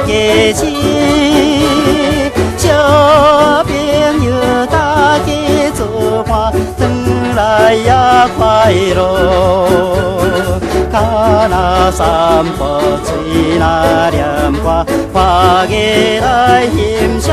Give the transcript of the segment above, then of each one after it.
家亲，小朋友大家做伴，转来也快乐。脚若散步，嘴若念歌，花月来欣赏。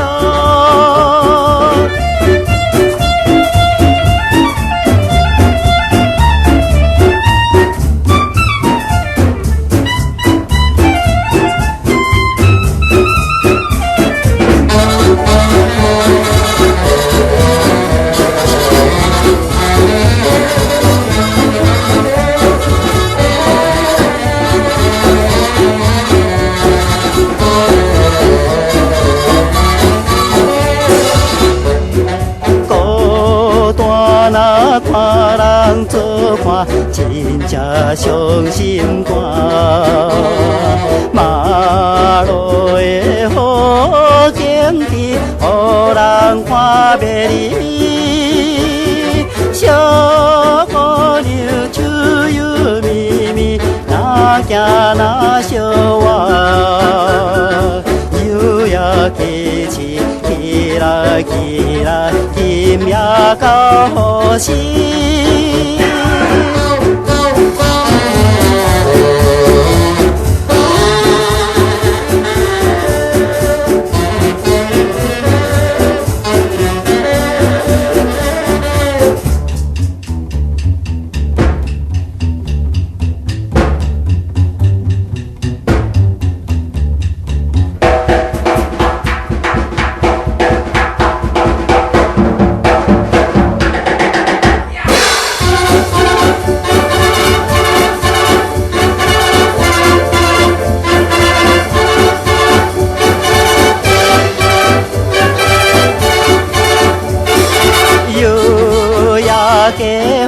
若看人做伴，真正伤心肝。马路的风景地，予人看袂离。小姑娘手油绵绵，哪行哪相望。有夜佳期。起来，起来，今夜到好时。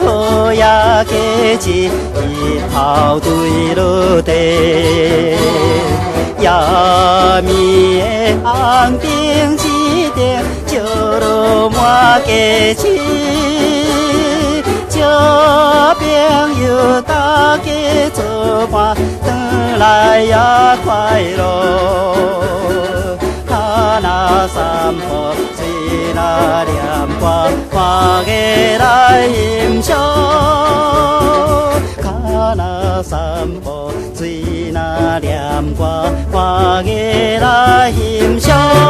好夜佳节，日头对落地，夜暝的红灯一点，照落满家亲。小朋友大家做伴，转来也快乐。脚若散步，嘴若念歌，花月来欣赏。脚若散步，嘴若念歌，花月来欣赏。